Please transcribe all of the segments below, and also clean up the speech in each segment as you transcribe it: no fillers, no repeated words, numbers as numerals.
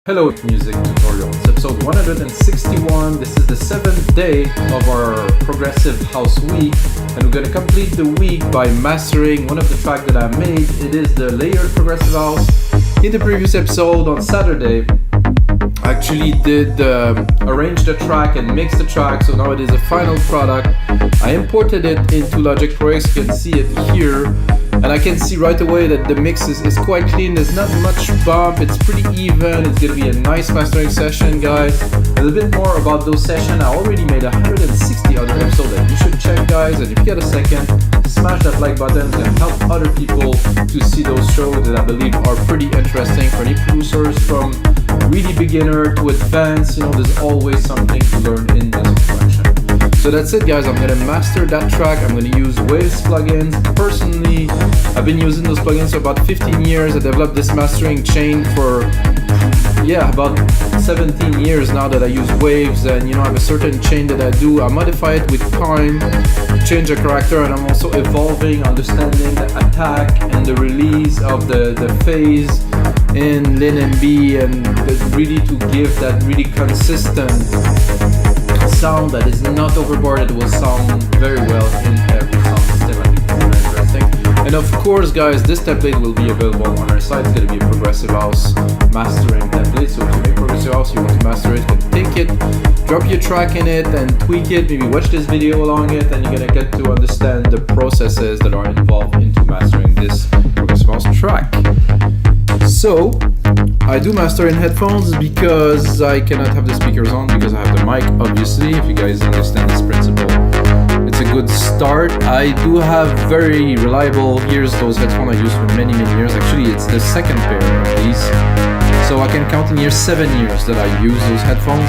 Hello music tutorial, it's episode 161. This is the 7th day of our progressive house week, and we're going to complete the week by mastering one of the tracks that I made. It is the layered progressive house. In the previous episode on Saturday, I actually did arrange the track and mix the track, so now it is a final product. I imported it into Logic Pro X, you can see it here. And I can see right away that the mix is quite clean. There's not much bump, it's pretty even. It's gonna be a nice mastering session, guys. A little bit more about those sessions. I already made 160 other episodes that you should check, guys. And if you get a second, smash that like button. It's gonna help other people to see those shows that I believe are pretty interesting for any producers, from really beginner to advanced. You know, there's always something to learn in music production. So that's it, guys. I'm gonna master that track. I'm gonna use Waves plugins. Personally, I've been using those plugins for about 15 years. I developed this mastering chain for about 17 years now that I use Waves, and I have a certain chain that I do. I modify it with time, change the character, and I'm also evolving, understanding the attack and the release of the phase in LinMB, and really to give that really consistent sound that is not overboard. It will sound very well in every sound system. I think it's very interesting. And of course, guys, this template will be available on our site. It's going to be a progressive house mastering template. So if you make progressive house, you want to master it, you can take it, drop your track in it and tweak it, maybe watch this video along it, and you're going to get to understand the processes that are involved into mastering this progressive house track. So I do master in headphones because I cannot have the speakers on, because I have the mic, obviously. If you guys understand this principle, it's a good start. I do have very reliable ears. Those headphones I used for many years. Actually, it's the second pair of these, so I can count in years 7 years that I use those headphones.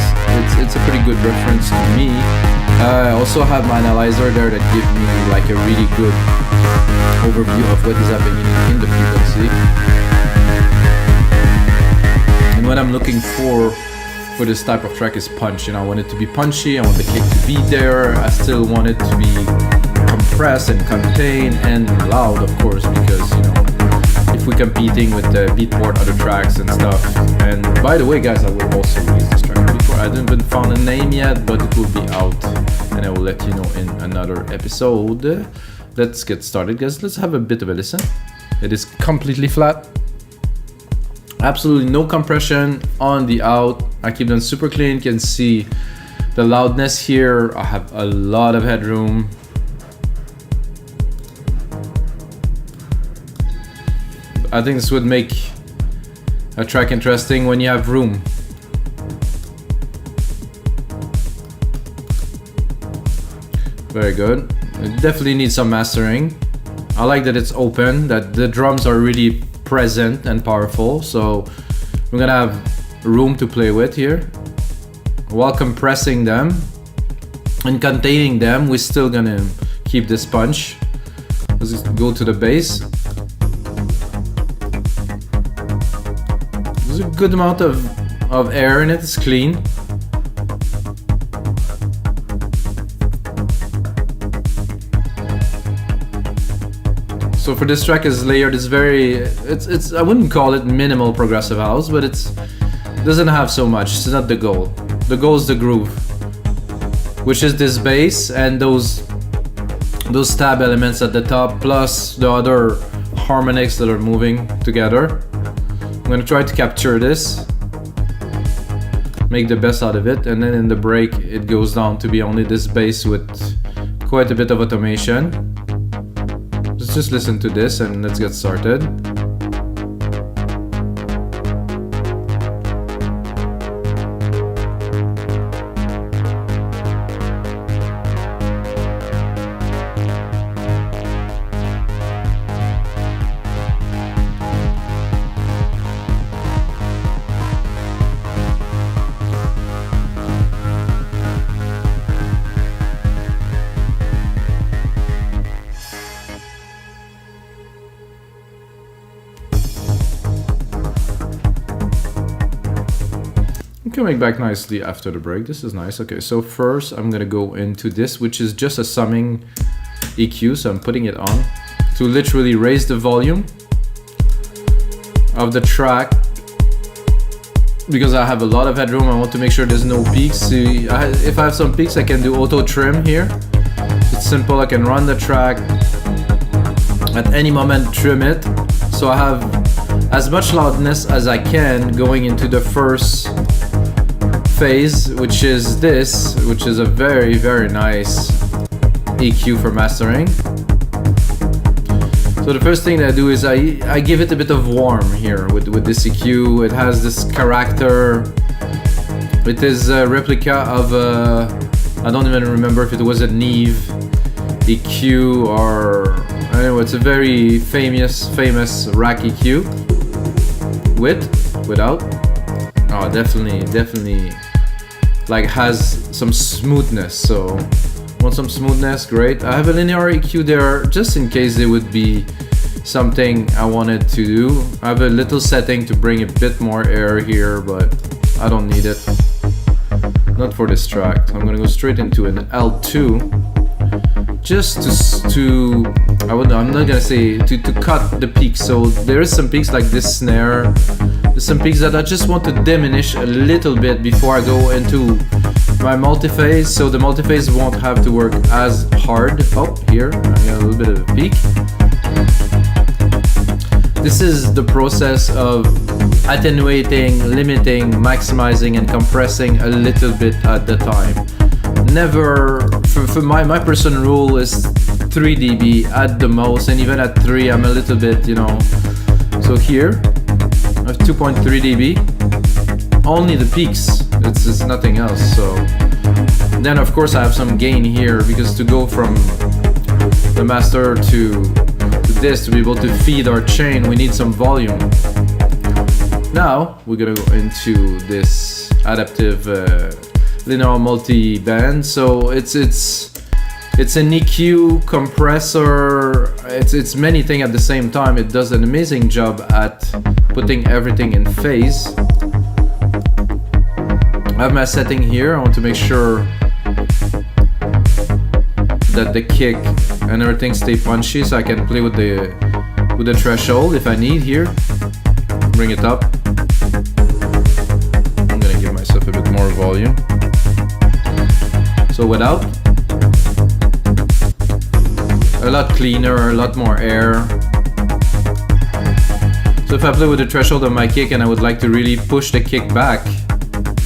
It's a pretty good reference to me. I also have my analyzer there that gives me like a really good overview of what is happening in the frequency. And what I'm looking for this type of track is punch. I want it to be punchy, I want the kick to be there, I still want it to be compressed and contained and loud, of course, because if we're competing with the beatport, other tracks and stuff. And by the way, guys, I will also release this track before. I didn't even found a name yet, but it will be out, and I will let you know in another episode. Let's get started, guys. Let's have a bit of a listen. It is completely flat. Absolutely no compression on the out. I keep them super clean. You can see the loudness here. I have a lot of headroom. I think this would make a track interesting when you have room. Very good. It definitely needs some mastering. I like that it's open, that the drums are really present and powerful, so we're gonna have room to play with here. While compressing them and containing them, we're still gonna keep this punch. Let's just go to the bass. There's a good amount of air in it, it's clean. So for this track is layered, it's I wouldn't call it minimal progressive house, but it doesn't have so much. It's not the goal. The goal is the groove, which is this bass and those stab elements at the top, plus the other harmonics that are moving together. I'm gonna try to capture this, make the best out of it, and then in the break it goes down to be only this bass with quite a bit of automation. Let's just listen to this and let's get started. Coming back nicely after the break. This is nice. Okay, so first I'm gonna go into this, which is just a summing EQ, so I'm putting it on to literally raise the volume of the track because I have a lot of headroom, I want to make sure there's no peaks. So if I have some peaks, I can do auto trim here. It's simple, I can run the track at any moment, trim it. So I have as much loudness as I can going into the first phase, which is this, which is a very, very nice EQ for mastering. So the first thing that I do is I give it a bit of warm here with this EQ. It has this character. It is a replica of I don't even remember if it was a Neve EQ or I don't know. It's a very famous rack EQ. Without. Oh, definitely like has some smoothness. So want some smoothness, great. I have a linear EQ there just in case there would be something I wanted to do. I have a little setting to bring a bit more air here, but I don't need it. Not for this track. So I'm gonna go straight into an L2 just I'm not gonna say to cut the peaks. So there is some peaks like this snare. There's some peaks that I just want to diminish a little bit before I go into my multi-phase, so the multi-phase won't have to work as hard. Oh, here, I got a little bit of a peak. This is the process of attenuating, limiting, maximizing, and compressing a little bit at the time. Never, for my personal rule is 3 dB at the most, and even at 3, I'm a little bit, you know. So here, I have 2.3 dB. Only the peaks. It's nothing else. So then of course I have some gain here, because to go from the master to this, to be able to feed our chain, we need some volume. Now we're gonna go into this adaptive linear multi-band. So it's an EQ compressor. It's many things at the same time. It does an amazing job at putting everything in phase. I have my setting here. I want to make sure that the kick and everything stay punchy, so I can play with the threshold if I need here. Bring it up. I'm gonna give myself a bit more volume. So without, a lot cleaner, a lot more air. So if I play with the threshold on my kick and I would like to really push the kick back,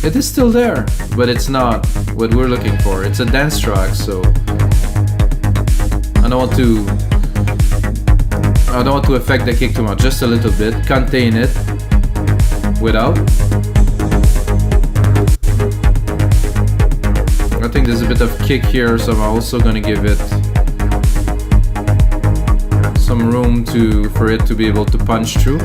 it is still there, but it's not what we're looking for. It's a dance track, so I don't want to affect the kick too much, just a little bit, contain it without. I think there's a bit of kick here, so I'm also gonna give it some room for it to be able to punch through.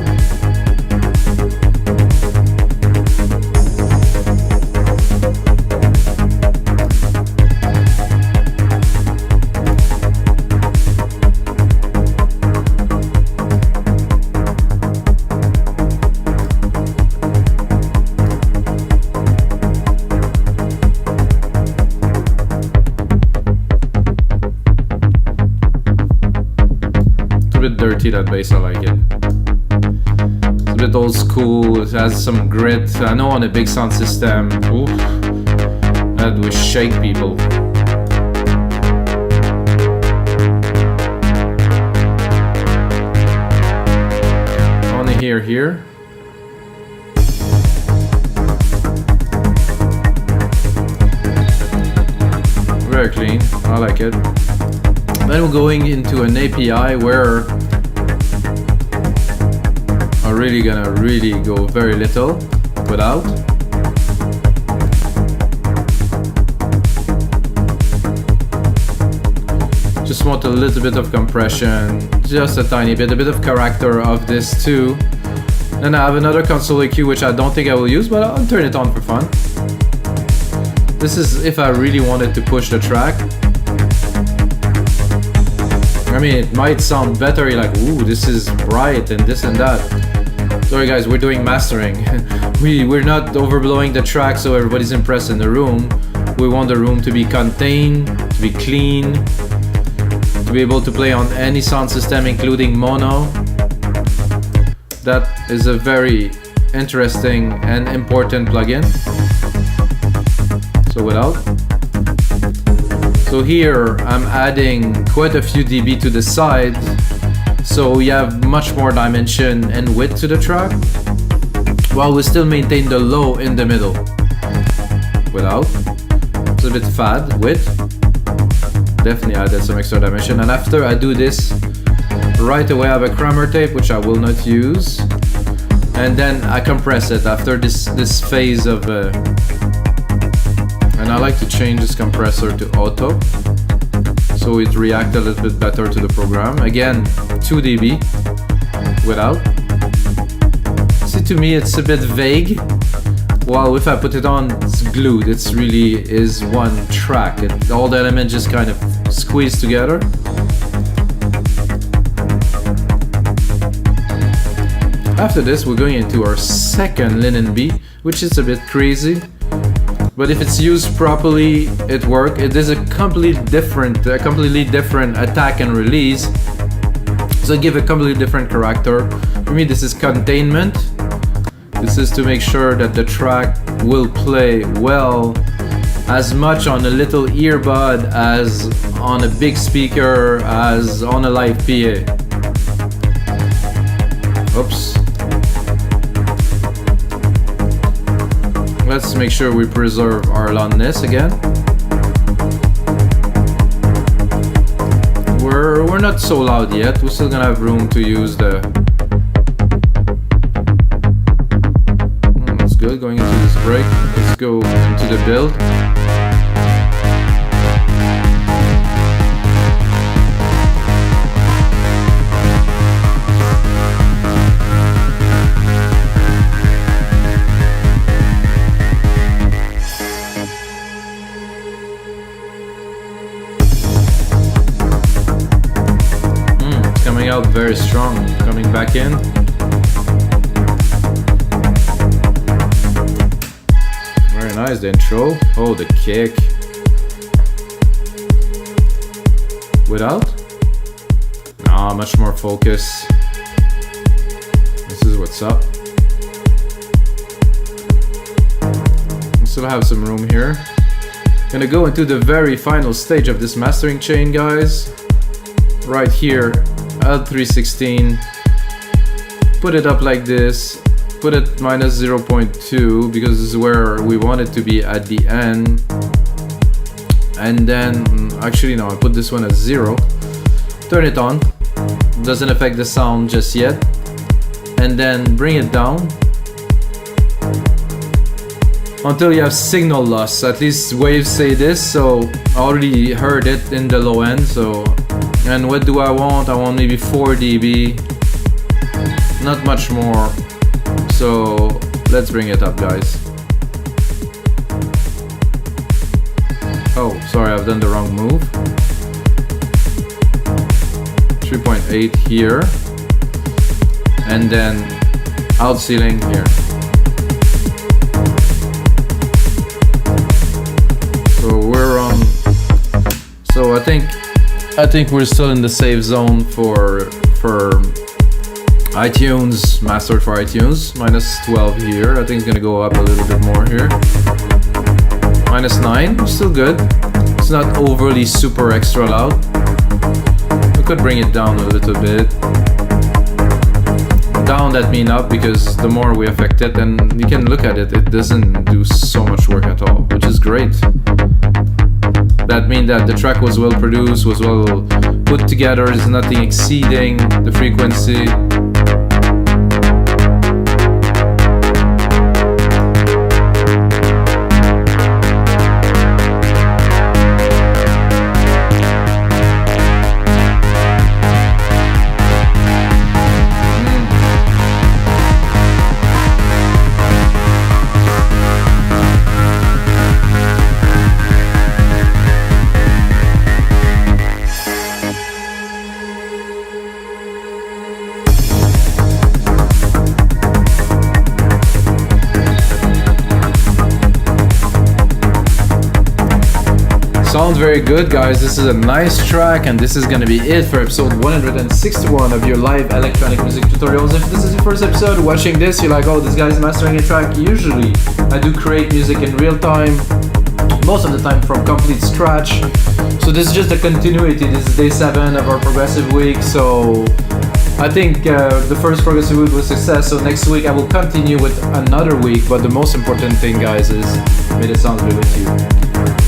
Dirty, that bass, I like it. It's a bit old school, it has some grit. I know on a big sound system, oof, that would shake people. Only here. Very clean, I like it. Then we're going into an API where I'm really gonna go very little without. Just want a little bit of compression, just a tiny bit, a bit of character of this too. Then I have another console EQ which I don't think I will use, but I'll turn it on for fun. This is if I really wanted to push the track. I mean, it might sound better, you're like, ooh, this is bright and this and that. Sorry guys, we're doing mastering. We're not overblowing the track so everybody's impressed in the room. We want the room to be contained, to be clean, to be able to play on any sound system, including mono. That is a very interesting and important plugin. So without. So here I'm adding quite a few dB to the side, so we have much more dimension and width to the track, while we still maintain the low in the middle. Without. It's a bit fad, width. Definitely added some extra dimension. And after I do this, right away I have a crammer tape, which I will not use. And then I compress it after this phase of... and I like to change this compressor to auto, so it reacts a little bit better to the program. Again, 2 dB without. See, to me it's a bit vague, while if I put it on, it's glued. It's really is one track. All the elements just kind of squeeze together. After this, we're going into our second LinMB, which is a bit crazy. But if it's used properly, it works. It is a completely different attack and release. So give a completely different character. For me, this is containment. This is to make sure that the track will play well, as much on a little earbud as on a big speaker, as on a live PA. Oops. Let's make sure we preserve our loudness again. We're not so loud yet. We're still gonna have room to use the... That's good. Going into this break. Let's go into the build. Coming out very strong, coming back in. Very nice, the intro. Oh, the kick. Without? Nah, much more focus. This is what's up. We still have some room here. Gonna go into the very final stage of this mastering chain, guys. Right here. L316, put it up like this, put it minus 0.2 because this is where we want it to be at the end, and then actually no, I put this one at 0, turn it on, doesn't affect the sound just yet, and then bring it down until you have signal loss. At least waves say this, so I already heard it in the low end. So, and what do I want? I want maybe 4 dB, not much more. So let's bring it up, guys. Oh, sorry, I've done the wrong move. 3.8 here, and then out ceiling here. So we're on. So I think we're still in the safe zone for iTunes, mastered for iTunes. Minus 12 here. I think it's gonna go up a little bit more here. Minus 9, still good. It's not overly super extra loud. We could bring it down a little bit. Down that mean up, because the more we affect it, and you can look at it, it doesn't do so much work at all, which is great. That means that the track was well produced, was well put together, there's nothing exceeding the frequency. Sounds very good, guys. This is a nice track, and this is gonna be it for episode 161 of your live electronic music tutorials. If this is your first episode watching this, you're like, oh, this guy's mastering a track. Usually I do create music in real time, most of the time from complete scratch. So this is just a continuity. This is day 7 of our progressive week. So I think the first progressive week was a success. So next week I will continue with another week. But the most important thing, guys, is may the sounds be with you.